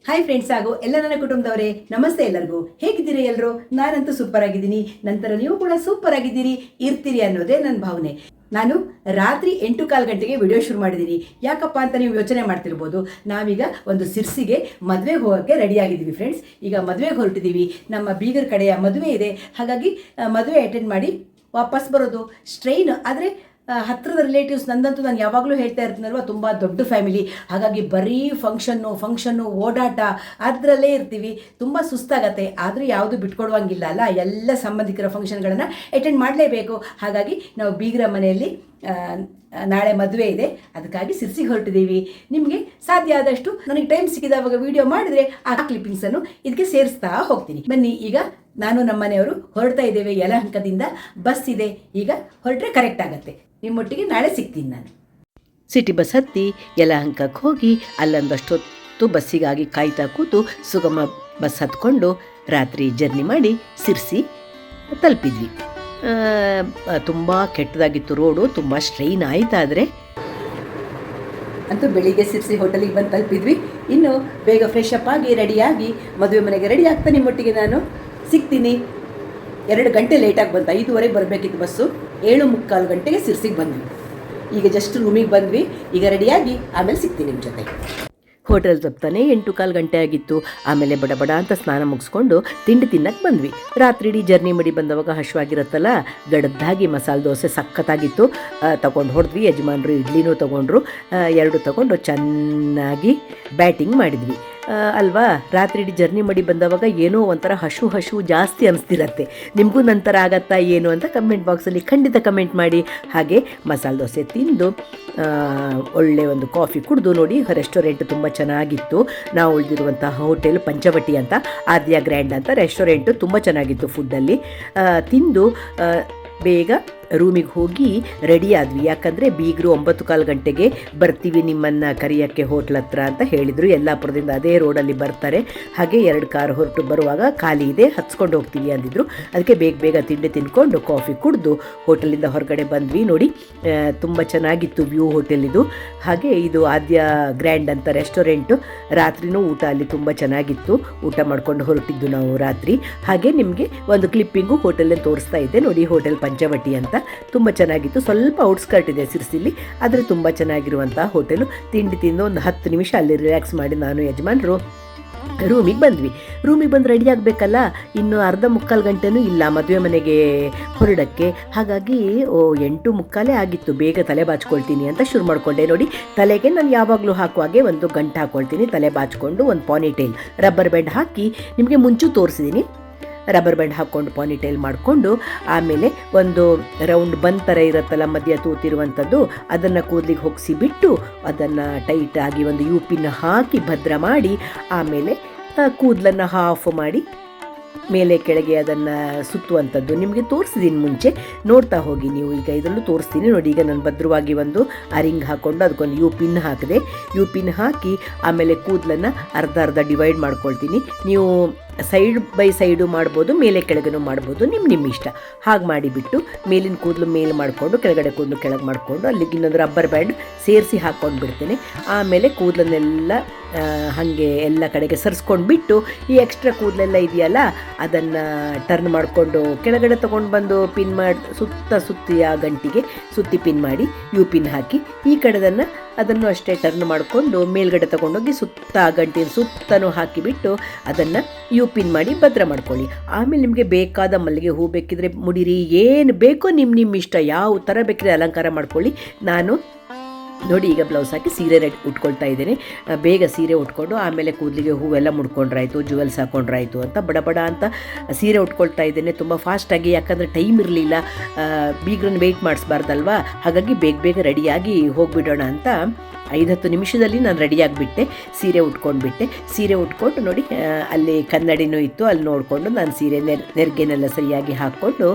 Hi friends ಹಾಗೂ ಎಲ್ಲ ನನ್ನ ಕುಟುಂಬದವರೇ, ನಮಸ್ತೆ ಎಲ್ಲರಿಗೂ. ಹೇಗಿದ್ದೀರಿ ಎಲ್ಲರೂ? ನಾನಂತೂ ಸೂಪರ್ ಆಗಿದ್ದೀನಿ. ನಂತರ ನೀವು ಕೂಡ ಸೂಪರ್ ಆಗಿದ್ದೀರಿ, ಇರ್ತೀರಿ ಅನ್ನೋದೇ ನನ್ನ ಭಾವನೆ. ನಾನು ರಾತ್ರಿ 8:15 ಗಂಟೆಗೆ ವಿಡಿಯೋ ಶುರು ಮಾಡಿದ್ದೀನಿ. ಯಾಕಪ್ಪ ಅಂತ ನೀವು ಯೋಚನೆ ಮಾಡ್ತಿರ್ಬೋದು. ನಾವೀಗ ಒಂದು ಸಿರ್ಸಿಗೆ ಮದುವೆಗೆ ಹೋಗೋಕ್ಕೆ ರೆಡಿ ಆಗಿದ್ದೀವಿ ಫ್ರೆಂಡ್ಸ್. ಈಗ ಮದುವೆಗೆ ಹೊರಟಿದ್ದೀವಿ. ನಮ್ಮ ಬೀಗರ ಕಡೆಯ ಮದುವೆ ಇದೆ. ಹಾಗಾಗಿ ಮದುವೆ ಅಟೆಂಡ್ ಮಾಡಿ ವಾಪಸ್ ಬರೋದು ಸ್ಟ್ರೈನ್. ಆದರೆ ಹತ್ತಿರದ ರಿಲೇಟಿವ್ಸ್, ನಂದಂತೂ ನಾನು ಯಾವಾಗಲೂ ಹೇಳ್ತಾ ಇರ್ತೀನಲ್ವ, ತುಂಬ ದೊಡ್ಡ ಫ್ಯಾಮಿಲಿ. ಹಾಗಾಗಿ ಬರೀ ಫಂಕ್ಷನ್ನು ಓಡಾಟ ಅದರಲ್ಲೇ ಇರ್ತೀವಿ. ತುಂಬ ಸುಸ್ತಾಗತ್ತೆ. ಆದರೂ ಯಾವುದು ಬಿಟ್ಕೊಡುವಂಗಿಲ್ಲ ಅಲ್ಲ, ಎಲ್ಲ ಸಂಬಂಧಿಕರ ಫಂಕ್ಷನ್ಗಳನ್ನು ಅಟೆಂಡ್ ಮಾಡಲೇಬೇಕು. ಹಾಗಾಗಿ ನಾವು ಬೀಗರ ಮನೆಯಲ್ಲಿ ನಾಳೆ ಮದುವೆ ಇದೆ, ಅದಕ್ಕಾಗಿ ಸಿರ್ಸಿಗೆ ಹೊರಟಿದ್ದೀವಿ. ನಿಮಗೆ ಸಾಧ್ಯ ಆದಷ್ಟು ನನಗೆ ಟೈಮ್ ಸಿಕ್ಕಿದವಾಗ ವಿಡಿಯೋ ಮಾಡಿದರೆ ಆ ಕ್ಲಿಪ್ಪಿಂಗ್ಸನ್ನು ಇದಕ್ಕೆ ಸೇರಿಸ್ತಾ ಹೋಗ್ತೀನಿ. ಬನ್ನಿ, ಈಗ ನಾನು ನಮ್ಮ ಮನೆಯವರು ಹೊರಡ್ತಾ ಇದ್ದೇವೆ. ಯಲಹಂಕದಿಂದ ಬಸ್ ಇದೆ. ಈಗ ಹೊರಟ್ರೆ ಕರೆಕ್ಟ್ ಆಗುತ್ತೆ. ನಿಮ್ಮೊಟ್ಟಿಗೆ ನಾಳೆ ಸಿಗ್ತೀನಿ ನಾನು. ಸಿಟಿ ಬಸ್ ಹತ್ತಿ ಯಲಹಂಕಕ್ಕೆ ಹೋಗಿ ಅಲ್ಲೊಂದಷ್ಟೊತ್ತು ಬಸ್ಸಿಗಾಗಿ ಕಾಯ್ತಾ ಕೂತು ಸುಗಮ ಬಸ್ ಹತ್ಕೊಂಡು ರಾತ್ರಿ ಜರ್ನಿ ಮಾಡಿ ಸಿರ್ಸಿ ತಲುಪಿದ್ವಿ. ತುಂಬ ಕೆಟ್ಟದಾಗಿತ್ತು ರೋಡು, ತುಂಬ ಸ್ಟ್ರೈನ್ ಆಯ್ತಾದರೆ ಅಂತೂ ಬೆಳಿಗ್ಗೆ ಸಿರ್ಸಿ ಹೋಟೆಲಿಗೆ ಬಂದು ತಲುಪಿದ್ವಿ. ಇನ್ನು ಬೇಗ ಫ್ರೆಶ್ ಅಪ್ ಆಗಿ ರೆಡಿಯಾಗಿ ಮದುವೆ ಮನೆಗೆ ರೆಡಿ ಆಗ್ತಾ ನಿಮ್ಮೊಟ್ಟಿಗೆ ನಾನು ಸಿಗ್ತೀನಿ. 2 ಗಂಟೆ ಲೇಟಾಗಿ ಬಂತು. 5:15 ಬರಬೇಕಿತ್ತು ಬಸ್ಸು. 7:45 ಗಂಟೆಗೆ ಸಿರ್ಸಿಗೆ ಬಂದ್ವಿ. ಈಗ ಜಸ್ಟ್ ರೂಮಿಗೆ ಬಂದ್ವಿ. ಈಗ ರೆಡಿಯಾಗಿ ಆಮೇಲೆ ಸಿಗ್ತೀನಿ ನಿಮ್ಮ ಜೊತೆ. ಹೋಟೆಲ್ ತಪ್ತಾನೆ 8:15 ಗಂಟೆ ಆಗಿತ್ತು. ಆಮೇಲೆ ಬಡ ಅಂತ ಸ್ನಾನ ಮುಗಿಸ್ಕೊಂಡು ತಿಂಡಿ ತಿನ್ನಕ್ಕೆ ಬಂದ್ವಿ. ರಾತ್ರಿ ಇಡೀ ಜರ್ನಿ ಮಾಡಿ ಬಂದವಾಗ ಹಶ್ವಾಗಿರುತ್ತಲ್ಲ, ಗಡದ್ದಾಗಿ ಮಸಾಲೆ ದೋಸೆ ಸಖತ್ತಾಗಿತ್ತು. ತೊಗೊಂಡು ಹೊಡೆದ್ವಿ. ಯಜಮಾನ್ರು ಇಡ್ಲಿನೂ ತೊಗೊಂಡ್ರು. 2 ತೊಗೊಂಡು ಚೆನ್ನಾಗಿ ಬ್ಯಾಟಿಂಗ್ ಮಾಡಿದ್ವಿ ಅಲ್ವಾ. ರಾತ್ರಿ ಇಡೀ ಜರ್ನಿ ಮಾಡಿ ಬಂದವಾಗ ಏನೋ ಒಂಥರ ಹಶು ಜಾಸ್ತಿ ಅನಿಸ್ತಿರತ್ತೆ. ನಿಮಗೂ ನಂತರ ಆಗತ್ತಾ ಏನು ಅಂತ ಕಮೆಂಟ್ ಬಾಕ್ಸಲ್ಲಿ ಖಂಡಿತ ಕಮೆಂಟ್ ಮಾಡಿ. ಹಾಗೆ ಮಸಾಲೆ ದೋಸೆ ತಿಂದು ಒಳ್ಳೆ ಒಂದು ಕಾಫಿ ಕುಡಿದು ನೋಡಿ. ರೆಸ್ಟೋರೆಂಟ್ ತುಂಬ ಚೆನ್ನಾಗಿತ್ತು. ನಾವು ಉಳಿದಿರುವಂತಹ ಹೋಟೆಲ್ ಪಂಚವಟಿ ಅಂತ, ಆದ್ಯ ಗ್ರ್ಯಾಂಡ್ ಅಂತ ರೆಸ್ಟೋರೆಂಟು ತುಂಬ ಚೆನ್ನಾಗಿತ್ತು. ಫುಡ್ಡಲ್ಲಿ ತಿಂದು ಬೇಗ ರೂಮಿಗೆ ಹೋಗಿ ರೆಡಿ ಆದ್ವಿ. ಯಾಕಂದರೆ ಬೀಗರು 9:15 ಗಂಟೆಗೆ ಬರ್ತೀವಿ ನಿಮ್ಮನ್ನು ಕರೆಯೋಕ್ಕೆ ಹೋಟ್ಲ್ ಹತ್ರ ಅಂತ ಹೇಳಿದರು. ಯಲ್ಲಾಪುರದಿಂದ ಅದೇ ರೋಡಲ್ಲಿ ಬರ್ತಾರೆ. ಹಾಗೆ 2 ಕಾರ್ ಹೊರಟು ಬರುವಾಗ ಖಾಲಿ ಇದೆ, ಹತ್ಸ್ಕೊಂಡು ಹೋಗ್ತೀವಿ ಅಂದಿದ್ರು. ಅದಕ್ಕೆ ಬೇಗ ತಿಂಡಿ ತಿನ್ಕೊಂಡು ಕಾಫಿ ಕುಡಿದು ಹೋಟೆಲಿಂದ ಹೊರಗಡೆ ಬಂದ್ವಿ. ನೋಡಿ, ತುಂಬ ಚೆನ್ನಾಗಿತ್ತು ವ್ಯೂ ಹೋಟೆಲಿದು. ಹಾಗೆ ಇದು ಆದ್ಯ ಗ್ರ್ಯಾಂಡ್ ಅಂತ ರೆಸ್ಟೋರೆಂಟು. ರಾತ್ರಿನೂ ಊಟ ಅಲ್ಲಿ ತುಂಬ ಚೆನ್ನಾಗಿತ್ತು. ಊಟ ಮಾಡ್ಕೊಂಡು ಹೊರಟಿದ್ದು ನಾವು ರಾತ್ರಿ. ಹಾಗೆ ನಿಮಗೆ ಒಂದು ಕ್ಲಿಪ್ಪಿಂಗು ಹೋಟೆಲಲ್ಲಿ ತೋರಿಸ್ತಾ ಇದ್ದೆ ನೋಡಿ, ಹೋಟೆಲ್ ಪಂಚವಟಿ ಅಂತ. ತುಂಬ ಚೆನ್ನಾಗಿತ್ತು. ಸ್ವಲ್ಪ ಔಟ್ಸ್ಕರ್ಟ್ ಇದೆ ಸಿರ್ಸಿಲಿ, ಆದರೆ ತುಂಬ ಚೆನ್ನಾಗಿರುವಂಥ ಹೋಟೆಲು. ತಿಂಡಿ ತಿಂದು ಒಂದು 10 ನಿಮಿಷ ಅಲ್ಲಿ ರಿಲ್ಯಾಕ್ಸ್ ಮಾಡಿ ನಾನು ಯಜಮಾನ್ರು ರೂಮಿಗೆ ಬಂದ್ವಿ. ರೂಮಿಗೆ ಬಂದು ರೆಡಿ ಆಗಬೇಕಲ್ಲ. ಇನ್ನು 1/2-3 ಗಂಟೆನೂ ಇಲ್ಲ ಮದುವೆ ಮನೆಗೆ ಹೊರಡೋಕ್ಕೆ. ಹಾಗಾಗಿ 8:45 ಆಗಿತ್ತು. ಬೇಗ ತಲೆ ಬಾಚ್ಕೊಳ್ತೀನಿ ಅಂತ ಶುರು ಮಾಡಿಕೊಂಡೆ. ನೋಡಿ, ತಲೆಗೆ ನಾನು ಯಾವಾಗಲೂ ಹಾಕುವಾಗೆ ಒಂದು ಗಂಟು ಹಾಕ್ಕೊಳ್ತೀನಿ. ತಲೆ ಬಾಚಿಕೊಂಡು ಒಂದು ಪಾನಿಟೈಲ್ ರಬ್ಬರ್ ಬ್ಯಾಂಡ್ ಹಾಕಿ, ನಿಮಗೆ ಮುಂಚೆ ತೋರಿಸಿದ್ದೀನಿ. ರಬ್ಬರ್ ಬ್ಯಾಂಡ್ ಹಾಕ್ಕೊಂಡು ಪಾನಿಟೈಲ್ ಮಾಡಿಕೊಂಡು, ಆಮೇಲೆ ಒಂದು ರೌಂಡ್ ಬನ್ ಥರ ಇರುತ್ತಲ್ಲ ಮಧ್ಯ ತೂತಿರುವಂಥದ್ದು, ಅದನ್ನು ಕೂದಲಿಗೆ ಹೊಗಿಸಿ ಬಿಟ್ಟು ಅದನ್ನು ಟೈಟಾಗಿ ಒಂದು ಪಿನ್ ಹಾಕಿ ಭದ್ರ ಮಾಡಿ, ಆಮೇಲೆ ಕೂದಲನ್ನು ಹಾಫ್ ಮಾಡಿ ಮೇಲೆ ಕೆಳಗೆ ಅದನ್ನು ಸುತ್ತುವಂಥದ್ದು ನಿಮಗೆ ತೋರಿಸಿದ್ದೀನಿ ಮುಂಚೆ, ನೋಡ್ತಾ ಹೋಗಿ ನೀವು. ಈಗ ಇದರಲ್ಲೂ ತೋರಿಸ್ತೀನಿ ನೋಡಿ. ಈಗ ನಾನು ಭದ್ರವಾಗಿ ಒಂದು ಅರಿಂಗ್ ಹಾಕ್ಕೊಂಡು ಅದಕ್ಕೊಂದು ಪಿನ್ ಹಾಕಿದೆ. ಪಿನ್ ಹಾಕಿ ಆಮೇಲೆ ಕೂದಲನ್ನು ಅರ್ಧ ಡಿವೈಡ್ ಮಾಡ್ಕೊಳ್ತೀನಿ. ನೀವು ಸೈಡ್ ಬೈ ಸೈಡು ಮಾಡ್ಬೋದು, ಮೇಲೆ ಕೆಳಗೇನೂ ಮಾಡ್ಬೋದು, ನಿಮ್ಮ ಇಷ್ಟ. ಹಾಗೆ ಮಾಡಿಬಿಟ್ಟು ಮೇಲಿನ ಕೂದಲು ಮೇಲೆ ಮಾಡಿಕೊಂಡು ಕೆಳಗಡೆ ಕೂದಲು ಕೆಳಗೆ ಮಾಡಿಕೊಂಡು ಅಲ್ಲಿಗೆ ಇನ್ನೊಂದು ರಬ್ಬರ್ ಬ್ಯಾಂಡ್ ಸೇರಿಸಿ ಹಾಕ್ಕೊಂಡು ಬಿಡ್ತೇನೆ. ಆಮೇಲೆ ಕೂದಲನ್ನೆಲ್ಲ ಹಾಗೆ ಎಲ್ಲ ಕಡೆಗೆ ಸರಿಸ್ಕೊಂಡು ಬಿಟ್ಟು, ಈ ಎಕ್ಸ್ಟ್ರಾ ಕೂದಲೆಲ್ಲ ಇದೆಯಲ್ಲ ಅದನ್ನು ಟರ್ನ್ ಮಾಡಿಕೊಂಡು ಕೆಳಗಡೆ ತೊಗೊಂಡು ಬಂದು ಪಿನ್ ಮಾಡಿ ಸುತ್ತಿ ಆ ಗಂಟಿಗೆ ಸುತ್ತಿ ಪಿನ್ ಮಾಡಿ ಪಿನ್ ಹಾಕಿ, ಈ ಕಡೆದನ್ನು ಅದನ್ನು ಅಷ್ಟೇ ಟರ್ನ್ ಮಾಡಿಕೊಂಡು ಮೇಲ್ಗಡೆ ತೊಗೊಂಡೋಗಿ ಆ ಗಂಟಿನ ಸುತ್ತನೂ ಹಾಕಿಬಿಟ್ಟು ಅದನ್ನು ಪಿನ್ ಮಾಡಿ ಭದ್ರ ಮಾಡ್ಕೊಳ್ಳಿ. ಆಮೇಲೆ ನಿಮಗೆ ಬೇಕಾದ ಮಲ್ಲಿಗೆ ಹೂ ಬೇಕಿದ್ರೆ ಮುಡಿರಿ, ಏನು ಬೇಕೋ ನಿಮ್ಮ ಇಷ್ಟ, ಯಾವ ಥರ ಬೇಕಿದ್ರೆ ಅಲಂಕಾರ ಮಾಡ್ಕೊಳ್ಳಿ. ನಾನು ನೋಡಿ ಈಗ ಬ್ಲೌಸ್ ಹಾಕಿ ಸೀರೆ ಉಟ್ಕೊಳ್ತಾ ಇದ್ದೇನೆ. ಬೇಗ ಸೀರೆ ಉಟ್ಕೊಂಡು ಆಮೇಲೆ ಕೂದಲಿಗೆ ಹೂವೆಲ್ಲ ಮುಡ್ಕೊಂಡ್ರಾಯ್ತು, ಜುವೆಲ್ಸ್ ಹಾಕ್ಕೊಂಡ್ರಾಯ್ತು ಅಂತ ಬಡ ಅಂತ ಸೀರೆ ಉಟ್ಕೊಳ್ತಾ ಇದ್ದೇನೆ ತುಂಬ ಫಾಸ್ಟಾಗಿ. ಯಾಕಂದರೆ ಟೈಮ್ ಇರಲಿಲ್ಲ, ಬೀಗ್ರನ್ನ ವೆಯ್ಟ್ ಮಾಡಿಸ್ಬಾರ್ದಲ್ವಾ. ಹಾಗಾಗಿ ಬೇಗ ರೆಡಿಯಾಗಿ ಹೋಗಿಬಿಡೋಣ ಅಂತ 5-10 ನಿಮಿಷದಲ್ಲಿ ನಾನು ರೆಡಿಯಾಗಿಬಿಟ್ಟೆ. ಸೀರೆ ಉಟ್ಕೊಂಡ್ಬಿಟ್ಟೆ. ಸೀರೆ ಉಟ್ಕೊಂಡು ನೋಡಿ, ಅಲ್ಲಿ ಕನ್ನಡಿನೂ ಇತ್ತು, ಅಲ್ಲಿ ನೋಡಿಕೊಂಡು ನಾನು ಸೀರೆ ನೆರಿಗೆನೆಲ್ಲ ಸರಿಯಾಗಿ ಹಾಕ್ಕೊಂಡು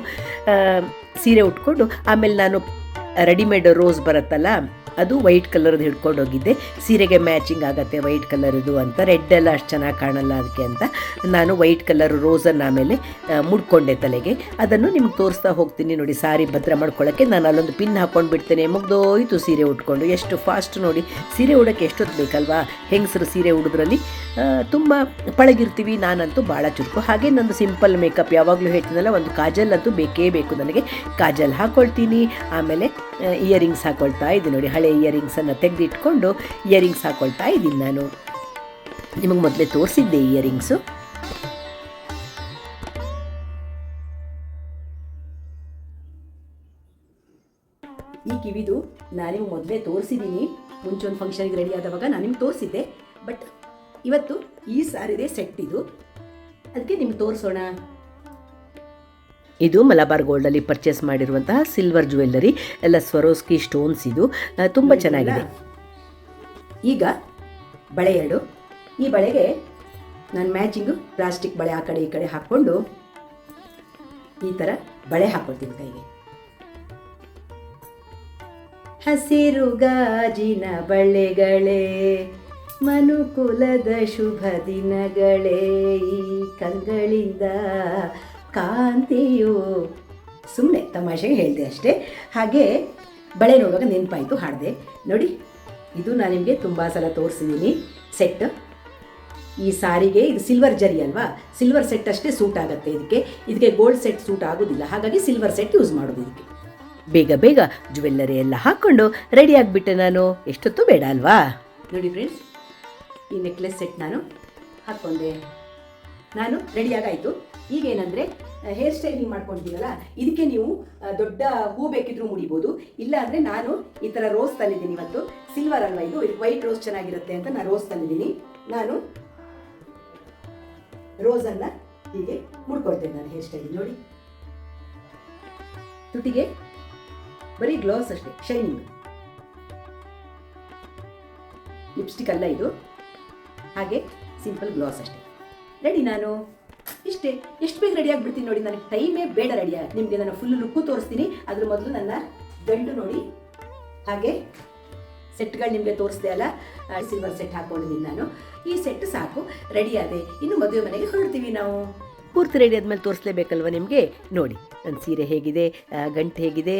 ಸೀರೆ ಉಟ್ಕೊಂಡು, ಆಮೇಲೆ ನಾನು ರೆಡಿಮೇಡ್ ರೋಸ್ ಬರುತ್ತಲ್ಲ ಅದು ವೈಟ್ ಕಲರ್ದು ಹಿಡ್ಕೊಂಡು ಹೋಗಿದ್ದೆ. ಸೀರೆಗೆ ಮ್ಯಾಚಿಂಗ್ ಆಗುತ್ತೆ ವೈಟ್ ಕಲರ್ದು ಅಂತ. ರೆಡ್ ಎಲ್ಲ ಅಷ್ಟು ಚೆನ್ನಾಗಿ ಕಾಣಲ್ಲ ಅದಕ್ಕೆ ಅಂತ ನಾನು ವೈಟ್ ಕಲರ್ ರೋಸನ್ನು ಆಮೇಲೆ ಮುಡ್ಕೊಂಡೆ ತಲೆಗೆ. ಅದನ್ನು ನಿಮ್ಗೆ ತೋರಿಸ್ತಾ ಹೋಗ್ತೀನಿ ನೋಡಿ. ಸಾರಿ ಭದ್ರ ಮಾಡ್ಕೊಳ್ಳೋಕ್ಕೆ ನಾನು ಅಲ್ಲೊಂದು ಪಿನ್ ಹಾಕ್ಕೊಂಡು ಬಿಡ್ತೇನೆ, ಮುಗ್ದೋಯ್ತು ಸೀರೆ ಉಟ್ಕೊಂಡು. ಎಷ್ಟು ಫಾಸ್ಟ್ ನೋಡಿ, ಸೀರೆ ಉಡೋಕ್ಕೆ ಎಷ್ಟೊತ್ತು ಬೇಕಲ್ವಾ. ಹೆಂಗಸರು ಸೀರೆ ಉಡೋದ್ರಲ್ಲಿ ತುಂಬ ಪಳಗಿರ್ತೀವಿ. ನಾನಂತೂ ಭಾಳ ಚುರುಕು. ಹಾಗೆ ನಂದು ಸಿಂಪಲ್ ಮೇಕಪ್ ಯಾವಾಗಲೂ ಹೇಳ್ತೀನಲ್ಲ, ಒಂದು ಕಾಜಲ್ ಅಂತೂ ಬೇಕೇ ಬೇಕು ನನಗೆ. ಕಾಜಲ್ ಹಾಕ್ಕೊಳ್ತೀನಿ, ಆಮೇಲೆ ಇಯರಿಂಗ್ಸ್ ಹಾಕ್ಕೊಳ್ತಾ ಇದ್ದೀನಿ ನೋಡಿ. ಹಳೆ ಇಯರಿಂಗ್ಸನ್ನು ತೆಗೆದಿಟ್ಕೊಂಡು ಇಯರಿಂಗ್ಸ್ ಹಾಕ್ಕೊಳ್ತಾ ಇದ್ದೀನಿ ನಾನು. ನಿಮಗೆ ಮೊದಲೇ ತೋರಿಸಿದ್ದೆ ಇಯರಿಂಗ್ಸು. ಈ ಕಿವಿದು ನಾನು ನಿಮ್ಗೆ ಮೊದಲೇ ತೋರಿಸಿದ್ದೀನಿ. ಮುಂಚೆ ಒಂದು ಫಂಕ್ಷನ್ಗೆ ರೆಡಿ ಆದವಾಗ ನಾನು ನಿಮ್ಗೆ ತೋರಿಸಿದ್ದೆ. ಬಟ್ ಇವತ್ತು ಈ ಸಾರಿದೆ ಸೆಟ್ ಇದು, ಅದಕ್ಕೆ ನಿಮ್ಗೆ ತೋರಿಸೋಣ. ಇದು ಮಲಬಾರ್ ಗೋಲ್ಡಲ್ಲಿ ಪರ್ಚೇಸ್ ಮಾಡಿರುವಂತಹ ಸಿಲ್ವರ್ ಜ್ಯುವೆಲ್ಲರಿ, ಎಲ್ಲ ಸ್ವರೋಸ್ಕಿ ಸ್ಟೋನ್ಸ್. ಇದು ತುಂಬ ಚೆನ್ನಾಗಿದೆ. ಈಗ ಬಳೆ ಎರಡು. ಈ ಬಳೆಗೆ ನಾನು ಮ್ಯಾಚಿಂಗು ಪ್ಲಾಸ್ಟಿಕ್ ಬಳೆ ಆ ಕಡೆ ಈ ಕಡೆ ಹಾಕ್ಕೊಂಡು ಈ ಥರ ಬಳೆ ಹಾಕ್ಕೊಳ್ತೀನಿ ಕೈಗೆ. ಹಸಿರು ಗಾಜಿನ ಬಳೆಗಳೇ, ಮನುಕುಲದ ಶುಭ ದಿನಗಳೇ, ಈ ಕಂಗಳಿಂದ ಕಾಂತಿಯು. ಸುಮ್ಮನೆ ತಮಾಷೆಗೆ ಹೇಳಿದೆ ಅಷ್ಟೇ. ಹಾಗೆ ಬಳೆ ನೋಡುವಾಗ ನೆನಪಾಯಿತು, ಹಾಡಿದೆ ನೋಡಿ. ಇದು ನಾನು ನಿಮಗೆ ತುಂಬ ಸಲ ತೋರಿಸಿದ್ದೀನಿ ಸೆಟ್. ಈ ಸಾರಿಗೆ ಇದು ಸಿಲ್ವರ್ ಜರಿ ಅಲ್ವಾ, ಸಿಲ್ವರ್ ಸೆಟ್ ಅಷ್ಟೇ ಸೂಟ್ ಆಗುತ್ತೆ ಇದಕ್ಕೆ ಗೋಲ್ಡ್ ಸೆಟ್ ಸೂಟ್ ಆಗೋದಿಲ್ಲ. ಹಾಗಾಗಿ ಸಿಲ್ವರ್ ಸೆಟ್ ಯೂಸ್ ಮಾಡೋದು ಇದಕ್ಕೆ. ಬೇಗ ಬೇಗ ಜ್ಯುವೆಲ್ಲರಿ ಎಲ್ಲ ಹಾಕ್ಕೊಂಡು ರೆಡಿ ಆಗಿಬಿಟ್ಟೆ ನಾನು. ಎಷ್ಟೊತ್ತು ಬೇಡ ಅಲ್ವಾ. ನೋಡಿ ಫ್ರೆಂಡ್ಸ್, ಈ ನೆಕ್ಲೆಸ್ ಸೆಟ್ ನಾನು ಹಾಕ್ಕೊಂಡೆ. ನಾನು ರೆಡಿಯಾಗಾಯಿತು. ಈಗೇನಂದರೆ ಹೇರ್ ಸ್ಟೈಲಿಂಗ್ ಮಾಡ್ಕೊಳ್ತೀನಲ್ಲ, ಇದಕ್ಕೆ ನೀವು ದೊಡ್ಡ ಹೂ ಬೇಕಿದ್ರೂ ಮುಡಿಬೋದು. ಇಲ್ಲ ಅಂದರೆ ನಾನು ಈ ಥರ ರೋಸ್ ತಂದಿದ್ದೀನಿ. ಇವತ್ತು ಸಿಲ್ವರ್ ಅಲ್ವಾ ಇದು, ವೈಟ್ ರೋಸ್ ಚೆನ್ನಾಗಿರುತ್ತೆ ಅಂತ ನಾನು ರೋಸ್ ತಂದಿದ್ದೀನಿ. ನಾನು ರೋಸನ್ನು ಹೀಗೆ ಮುಡ್ಕೊಳ್ತೇನೆ ನಾನು ಹೇರ್ ಸ್ಟೈಲಿಂಗ್. ನೋಡಿ, ತುಟಿಗೆ ಬರೀ ಗ್ಲೌಸ್ ಅಷ್ಟೇ, ಶೈನಿಂಗ್. ಲಿಪ್ಸ್ಟಿಕ್ ಅಲ್ಲ ಇದು, ಹಾಗೆ ಸಿಂಪಲ್ ಗ್ಲಾಸ್ ಅಷ್ಟೇ. ರೆಡಿ ನಾನು. ಇಷ್ಟೇ. ಎಷ್ಟು ಬೇಗ ರೆಡಿ ಆಗಿಬಿಡ್ತೀನಿ ನೋಡಿ. ನನಗೆ ಟೈಮೇ ಬೇಡ ರೆಡಿ. ನಿಮಗೆ ನಾನು ಫುಲ್ ಲುಕ್ಕು ತೋರಿಸ್ತೀನಿ. ಅದ್ರ ಮೊದಲು ನನ್ನ ಗಂಡು ನೋಡಿ. ಹಾಗೆ ಸೆಟ್ಗಳು ನಿಮಗೆ ತೋರಿಸ್ದೆ ಅಲ್ಲ, ಸಿಲ್ವರ್ ಸೆಟ್ ಹಾಕ್ಕೊಂಡಿದ್ದೀನಿ ನಾನು. ಈ ಸೆಟ್ ಸಾಕು, ರೆಡಿ ಆದೆ. ಇನ್ನು ಮದುವೆ ಮನೆಗೆ ಹೊರಡ್ತೀವಿ ನಾವು. ಪೂರ್ತಿ ರೆಡಿ ಆದಮೇಲೆ ತೋರಿಸ್ಲೇಬೇಕಲ್ವ ನಿಮಗೆ. ನೋಡಿ ನನ್ನ ಸೀರೆ ಹೇಗಿದೆ, ಗಂಟು ಹೇಗಿದೆ,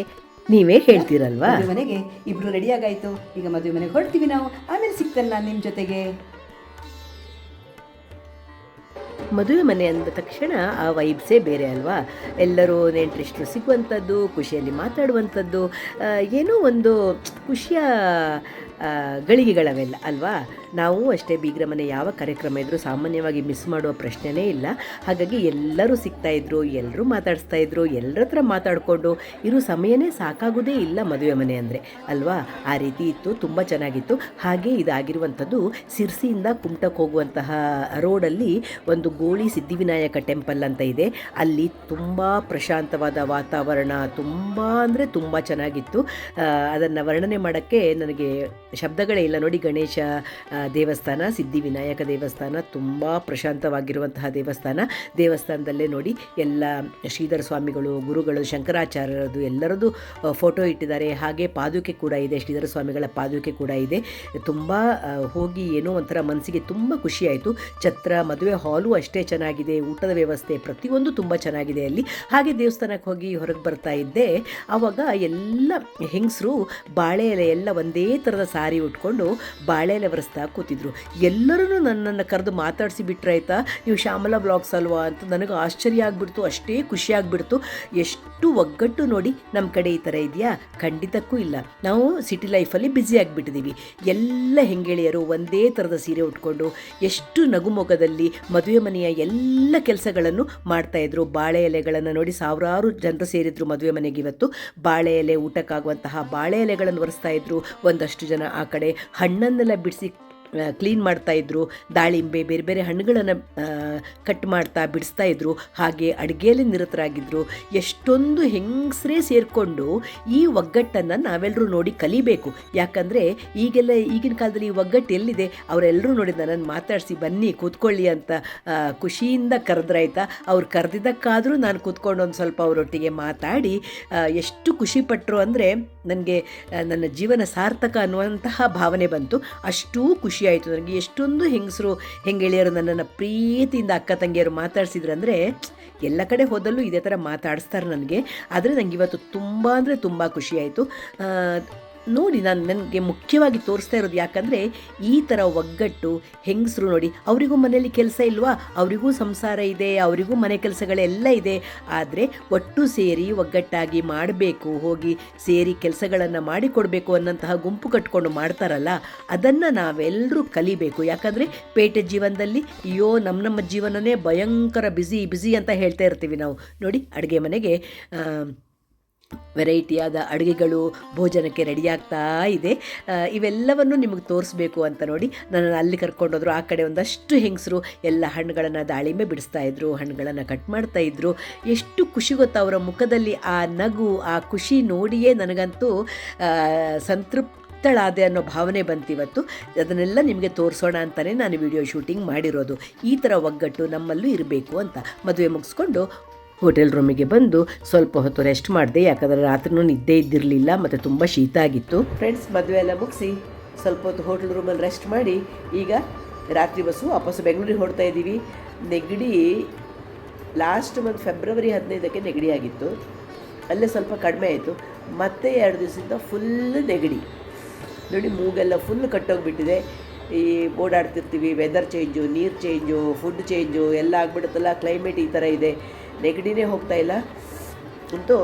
ನೀವೇ ಹೇಳ್ತೀರಲ್ವಾ. ಮದುವೆ ಮನೆಗೆ ಇಬ್ಬರು ರೆಡಿ ಆಗಾಯಿತು. ಈಗ ಮದುವೆ ಮನೆಗೆ ಹೊರಡ್ತೀವಿ ನಾವು. ಆಮೇಲೆ ಸಿಗ್ತೇನೆ ನಾನು ನಿಮ್ಮ ಜೊತೆಗೆ. ಮದುವೆ ಮನೆ ಅಂದ ತಕ್ಷಣ ಆ ವೈಬ್ಸೇ ಬೇರೆ ಅಲ್ವಾ. ಎಲ್ಲರೂ ನೆಂಟರಿಷ್ಟರು ಸಿಗುವಂಥದ್ದು, ಖುಷಿಯಲ್ಲಿ ಮಾತಾಡುವಂಥದ್ದು, ಏನೋ ಒಂದು ಖುಷಿಯ ಗಳಿಗೆಗಳವೆಲ್ಲ ಅಲ್ವಾ. ನಾವು ಅಷ್ಟೇ, ಬೀಗರ ಮನೆ ಯಾವ ಕಾರ್ಯಕ್ರಮ ಇದ್ದರೂ ಸಾಮಾನ್ಯವಾಗಿ ಮಿಸ್ ಮಾಡುವ ಪ್ರಶ್ನೆನೇ ಇಲ್ಲ. ಹಾಗಾಗಿ ಎಲ್ಲರೂ ಸಿಗ್ತಾಯಿದ್ರು, ಎಲ್ಲರೂ ಮಾತಾಡಿಸ್ತಾಯಿದ್ರು, ಎಲ್ಲರ ಹತ್ರ ಮಾತಾಡಿಕೊಂಡು ಇರೋ ಸಮಯನೇ ಸಾಕಾಗೋದೇ ಇಲ್ಲ ಮದುವೆ ಮನೆ ಅಂದರೆ ಅಲ್ವಾ. ಆ ರೀತಿ ಇತ್ತು, ತುಂಬ ಚೆನ್ನಾಗಿತ್ತು. ಹಾಗೆ ಇದಾಗಿರುವಂಥದ್ದು ಸಿರ್ಸಿಯಿಂದ ಕುಮಟಕ್ಕೆ ಹೋಗುವಂತಹ ರೋಡಲ್ಲಿ ಒಂದು ಗೋಳಿ ಸಿದ್ಧಿವಿನಾಯಕ ಟೆಂಪಲ್ ಅಂತ ಇದೆ. ಅಲ್ಲಿ ತುಂಬ ಪ್ರಶಾಂತವಾದ ವಾತಾವರಣ, ತುಂಬ ಅಂದರೆ ತುಂಬ ಚೆನ್ನಾಗಿತ್ತು. ಅದನ್ನು ವರ್ಣನೆ ಮಾಡೋಕ್ಕೆ ನನಗೆ ಶಬ್ದಗಳೇ ಇಲ್ಲ. ನೋಡಿ, ಗಣೇಶ ದೇವಸ್ಥಾನ, ಸಿದ್ಧಿವಿನಾಯಕ ದೇವಸ್ಥಾನ, ತುಂಬ ಪ್ರಶಾಂತವಾಗಿರುವಂತಹ ದೇವಸ್ಥಾನದಲ್ಲೇ ನೋಡಿ ಎಲ್ಲ ಶ್ರೀಧರ ಸ್ವಾಮಿಗಳು, ಗುರುಗಳು, ಶಂಕರಾಚಾರ್ಯರದು ಎಲ್ಲರದ್ದು ಫೋಟೋ ಇಟ್ಟಿದ್ದಾರೆ. ಹಾಗೆ ಪಾದುಕೆ ಕೂಡ ಇದೆ, ಶ್ರೀಧರ ಸ್ವಾಮಿಗಳ ಪಾದುಕೆ ಕೂಡ ಇದೆ. ತುಂಬ ಹೋಗಿ ಏನೋ ಒಂಥರ ಮನಸ್ಸಿಗೆ ತುಂಬ ಖುಷಿಯಾಯಿತು. ಛತ್ರ, ಮದುವೆ ಹಾಲು ಅಷ್ಟೇ ಚೆನ್ನಾಗಿದೆ, ಊಟದ ವ್ಯವಸ್ಥೆ ಪ್ರತಿಯೊಂದು ತುಂಬ ಚೆನ್ನಾಗಿದೆ ಅಲ್ಲಿ. ಹಾಗೆ ದೇವಸ್ಥಾನಕ್ಕೆ ಹೋಗಿ ಹೊರಗೆ ಬರ್ತಾ ಇದ್ದೆ. ಆವಾಗ ಎಲ್ಲ ಹೆಂಗಸರು ಬಾಳೆ ಎಲೆ ಎಲ್ಲ ಒಂದೇ ಥರದ ಸಾರಿ ಉಟ್ಕೊಂಡು ಬಾಳೆ ಎಲೆ ಒರೆಸ್ತಾ ಕೂತಿದ್ರು. ಎಲ್ಲರೂ ನನ್ನನ್ನು ಕರೆದು ಮಾತಾಡಿಸಿ ಬಿಟ್ರಾಯ್ತಾ, ನೀವು ಶ್ಯಾಮಲಾ ಬ್ಲಾಗ್ಸ್ ಅಲ್ವಾ ಅಂತ. ನನಗೆ ಆಶ್ಚರ್ಯ ಆಗಿಬಿಡ್ತು, ಅಷ್ಟೇ ಖುಷಿ ಆಗಿಬಿಡ್ತು. ಎಷ್ಟು ಒಗ್ಗಟ್ಟು ನೋಡಿ, ನಮ್ಮ ಕಡೆ ಈ ಥರ ಇದೆಯಾ? ಖಂಡಿತಕ್ಕೂ ಇಲ್ಲ. ನಾವು ಸಿಟಿ ಲೈಫಲ್ಲಿ ಬ್ಯುಸಿ ಆಗಿಬಿಟ್ಟಿದ್ದೀವಿ. ಎಲ್ಲ ಹೆಂಗೆಳೆಯರು ಒಂದೇ ಥರದ ಸೀರೆ ಉಟ್ಕೊಂಡು ಎಷ್ಟು ನಗುಮೊಗದಲ್ಲಿ ಮದುವೆ ಮನೆಯ ಎಲ್ಲ ಕೆಲಸಗಳನ್ನು ಮಾಡ್ತಾಯಿದ್ರು. ಬಾಳೆ ಎಲೆಗಳನ್ನು ನೋಡಿ ಸಾವಿರಾರು ಜನರು ಸೇರಿದ್ರು ಮದುವೆ ಮನೆಗೆ. ಇವತ್ತು ಬಾಳೆ ಎಲೆ, ಊಟಕ್ಕಾಗುವಂತಹ ಬಾಳೆ ಎಲೆಗಳನ್ನು ಒರೆಸ್ತಾ ಇದ್ರು. ಒಂದಷ್ಟು ಜನ ಆ ಕಡೆ ಹಣ್ಣನ್ನೆಲ್ಲ ಬಿಡಿಸಿ ಕ್ಲೀನ್ ಮಾಡ್ತಾಯಿದ್ರು, ದಾಳಿಂಬೆ ಬೇರೆ ಬೇರೆ ಹಣ್ಣುಗಳನ್ನು ಕಟ್ ಮಾಡ್ತಾ ಬಿಡಿಸ್ತಾಯಿದ್ರು, ಹಾಗೆ ಅಡುಗೆಯಲ್ಲಿ ನಿರತರಾಗಿದ್ದರು. ಎಷ್ಟೊಂದು ಹೆಂಗಸರೇ ಸೇರಿಕೊಂಡು ಈ ಒಗ್ಗಟ್ಟನ್ನು ನಾವೆಲ್ಲರೂ ನೋಡಿ ಕಲಿಬೇಕು. ಯಾಕಂದರೆ ಈಗಿನ ಕಾಲದಲ್ಲಿ ಈ ಒಗ್ಗಟ್ಟು ಎಲ್ಲಿದೆ? ಅವರೆಲ್ಲರೂ ನೋಡಿ ನನ್ನನ್ನು ಮಾತಾಡಿಸಿ ಬನ್ನಿ ಕೂತ್ಕೊಳ್ಳಿ ಅಂತ ಖುಷಿಯಿಂದ ಕರೆದ್ರಾಯ್ತಾ. ಅವ್ರು ಕರೆದಿದ್ದಕ್ಕಾದರೂ ನಾನು ಕೂತ್ಕೊಂಡು ಒಂದು ಸ್ವಲ್ಪ ಅವರೊಟ್ಟಿಗೆ ಮಾತಾಡಿ ಎಷ್ಟು ಖುಷಿಪಟ್ಟರು ಅಂದರೆ ನನಗೆ ನನ್ನ ಜೀವನ ಸಾರ್ಥಕ ಅನ್ನುವಂತಹ ಭಾವನೆ ಬಂತು. ಅಷ್ಟೂ ಖುಷಿಯಾಯಿತು ನನಗೆ. ಎಷ್ಟೊಂದು ಹೆಂಗಸರು ಹೆಂಗೆಳೆಯರು ನನ್ನನ್ನು ಪ್ರೀತಿಯಿಂದ ಅಕ್ಕ ತಂಗಿಯರು ಮಾತಾಡಿಸಿದ್ರು ಅಂದರೆ ಎಲ್ಲ ಕಡೆ ಹೋದಲ್ಲೂ ಇದೇ ಥರ ಮಾತಾಡಿಸ್ತಾರೆ ನನಗೆ. ಆದರೆ ನನಗೆ ಇವತ್ತು ತುಂಬ ಅಂದರೆ ತುಂಬ ಖುಷಿಯಾಯಿತು. ನೋಡಿ, ನನಗೆ ಮುಖ್ಯವಾಗಿ ತೋರಿಸ್ತಾ ಇರೋದು ಯಾಕಂದರೆ ಈ ಥರ ಒಗ್ಗಟ್ಟು ಹೆಂಗಸರು ನೋಡಿ, ಅವರಿಗೂ ಮನೆಯಲ್ಲಿ ಕೆಲಸ ಇಲ್ವಾ, ಅವರಿಗೂ ಸಂಸಾರ ಇದೆ, ಅವರಿಗೂ ಮನೆ ಕೆಲಸಗಳೆಲ್ಲ ಇದೆ. ಆದರೆ ಒಟ್ಟು ಸೇರಿ ಒಗ್ಗಟ್ಟಾಗಿ ಮಾಡಬೇಕು, ಹೋಗಿ ಸೇರಿ ಕೆಲಸಗಳನ್ನು ಮಾಡಿಕೊಡ್ಬೇಕು ಅನ್ನೋಂತಹ ಗುಂಪು ಕಟ್ಕೊಂಡು ಮಾಡ್ತಾರಲ್ಲ, ಅದನ್ನು ನಾವೆಲ್ಲರೂ ಕಲಿಬೇಕು. ಯಾಕಂದರೆ ಪೇಟೆ ಜೀವನದಲ್ಲಿ ನಮ್ಮ ಜೀವನನೇ ಭಯಂಕರ ಬ್ಯುಸಿ ಅಂತ ಹೇಳ್ತಾ ಇರ್ತೀವಿ ನಾವು. ನೋಡಿ, ಅಡುಗೆ ಮನೆಗೆ ವೆರೈಟಿಯಾದ ಅಡುಗೆಗಳು ಭೋಜನಕ್ಕೆ ರೆಡಿಯಾಗ್ತಾ ಇದೆ. ಇವೆಲ್ಲವನ್ನು ನಿಮಗೆ ತೋರಿಸ್ಬೇಕು ಅಂತ ನೋಡಿ ನನ್ನನ್ನು ಅಲ್ಲಿ ಕರ್ಕೊಂಡೋದ್ರು. ಆ ಕಡೆ ಒಂದಷ್ಟು ಹೆಂಗಸರು ಎಲ್ಲ ಹಣ್ಣುಗಳನ್ನು ದಾಳಿಂಬೆ ಬಿಡಿಸ್ತಾಯಿದ್ರು, ಹಣ್ಣುಗಳನ್ನು ಕಟ್ ಮಾಡ್ತಾಯಿದ್ರು. ಎಷ್ಟು ಖುಷಿ ಗೊತ್ತಾ ಅವರ ಮುಖದಲ್ಲಿ ಆ ನಗು, ಆ ಖುಷಿ ನೋಡಿಯೇ ನನಗಂತೂ ಸಂತೃಪ್ತಳಾದೆ ಅನ್ನೋ ಭಾವನೆ ಬಂತಿವತ್ತು. ಅದನ್ನೆಲ್ಲ ನಿಮಗೆ ತೋರಿಸೋಣ ಅಂತಲೇ ನಾನು ವಿಡಿಯೋ ಶೂಟಿಂಗ್ ಮಾಡಿರೋದು. ಈ ಥರ ಒಗ್ಗಟ್ಟು ನಮ್ಮಲ್ಲೂ ಇರಬೇಕು ಅಂತ. ಮದುವೆ ಮುಗಿಸ್ಕೊಂಡು ಹೋಟೆಲ್ ರೂಮಿಗೆ ಬಂದು ಸ್ವಲ್ಪ ಹೊತ್ತು ರೆಸ್ಟ್ ಮಾಡಿದೆ. ಯಾಕಂದರೆ ರಾತ್ರಿನೂ ನಿದ್ದೆ ಇದ್ದಿರಲಿಲ್ಲ ಮತ್ತು ತುಂಬ ಶೀತ ಆಗಿತ್ತು. ಫ್ರೆಂಡ್ಸ್, ಮದುವೆ ಎಲ್ಲ ಮುಗಿಸಿ ಸ್ವಲ್ಪ ಹೊತ್ತು ಹೋಟೆಲ್ ರೂಮಲ್ಲಿ ರೆಸ್ಟ್ ಮಾಡಿ ಈಗ ರಾತ್ರಿ ಬಸ್ಸು ವಾಪಸ್ಸು ಬೆಂಗಳೂರಿಗೆ ಹೊರಡ್ತಾ ಇದ್ದೀವಿ. ನೆಗಡಿ ಲಾಸ್ಟ್ ಮಂತ್ ಫೆಬ್ರವರಿ 15ಕ್ಕೆ ನೆಗಡಿ ಆಗಿತ್ತು. ಅಲ್ಲೇ ಸ್ವಲ್ಪ ಕಡಿಮೆ ಆಯಿತು. ಮತ್ತೆ 2 ದಿವಸದಿಂದ ಫುಲ್ ನೆಗಡಿ. ನೋಡಿ, ಮೂಗೆಲ್ಲ ಫುಲ್ ಕಟ್ಟೋಗಿಬಿಟ್ಟಿದೆ. ಈ ಓಡಾಡ್ತಿರ್ತೀವಿ, ವೆದರ್ ಚೇಂಜು, ನೀರು ಚೇಂಜು, ಫುಡ್ ಚೇಂಜು ಎಲ್ಲ ಆಗಿಬಿಡುತ್ತಲ್ಲ, ಕ್ಲೈಮೇಟ್ ಈ ಥರ ಇದೆ. ನೆಗಡಿನೇ ಹೋಗ್ತಾ ಇಲ್ಲ ಅಂತೂ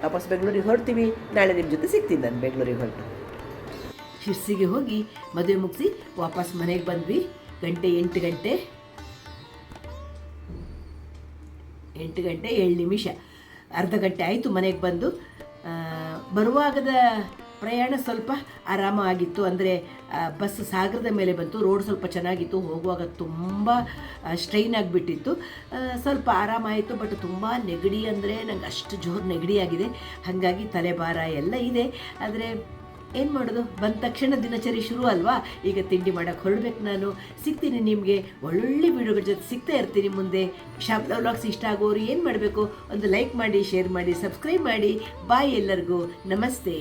ವಾಪಸ್ ಬೆಂಗಳೂರಿಗೆ ಹೊರಡ್ತೀವಿ. ನಾಳೆ ನಿಮ್ಮ ಜೊತೆ ಸಿಗ್ತೀನಿ ನಾನು ಬೆಂಗಳೂರಿಗೆ ಹೊರಟು. ಶಿರ್ಸಿಗೆ ಹೋಗಿ ಮದುವೆ ಮುಗಿಸಿ ವಾಪಸ್ ಮನೆಗೆ ಬಂದ್ವಿ. 8 ಗಂಟೆ 7 ಅರ್ಧ ಗಂಟೆ ಆಯಿತು ಮನೆಗೆ ಬಂದು. ಬರುವಾಗದ ಪ್ರಯಾಣ ಸ್ವಲ್ಪ ಆರಾಮಾಗಿತ್ತು. ಅಂದರೆ ಬಸ್ ಸಾಗರದ ಮೇಲೆ ಬಂತು, ರೋಡ್ ಸ್ವಲ್ಪ ಚೆನ್ನಾಗಿತ್ತು. ಹೋಗುವಾಗ ತುಂಬ ಸ್ಟ್ರೈನ್ ಆಗಿಬಿಟ್ಟಿತ್ತು. ಸ್ವಲ್ಪ ಆರಾಮಾಯಿತು. ಬಟ್ ತುಂಬ ನೆಗಡಿ ಅಂದರೆ ನಂಗೆ ಅಷ್ಟು ಜೋರು ನೆಗಡಿ ಆಗಿದೆ. ಹಾಗಾಗಿ ತಲೆಭಾರ ಎಲ್ಲ ಇದೆ. ಆದರೆ ಏನು ಮಾಡೋದು, ಬಂದ ತಕ್ಷಣ ದಿನಚರಿ ಶುರು ಅಲ್ವಾ. ಈಗ ತಿಂಡಿ ಮಾಡೋಕ್ಕೆ ಹೊರಡ್ಬೇಕು ನಾನು. ಸಿಗ್ತೀನಿ ನಿಮಗೆ ಒಳ್ಳೊಳ್ಳೆ ವೀಡಿಯೋಗಳ ಜೊತೆ ಸಿಗ್ತಾ ಇರ್ತೀನಿ ಮುಂದೆ. ಶಾಪ್ಲಾ ವ್ಲಾಗ್ಸ್ ಇಷ್ಟ ಆಗೋರು ಏನು ಮಾಡಬೇಕು, ಒಂದು ಲೈಕ್ ಮಾಡಿ, ಶೇರ್ ಮಾಡಿ, ಸಬ್ಸ್ಕ್ರೈಬ್ ಮಾಡಿ. ಬಾಯ್ ಎಲ್ಲರಿಗೂ. ನಮಸ್ತೆ.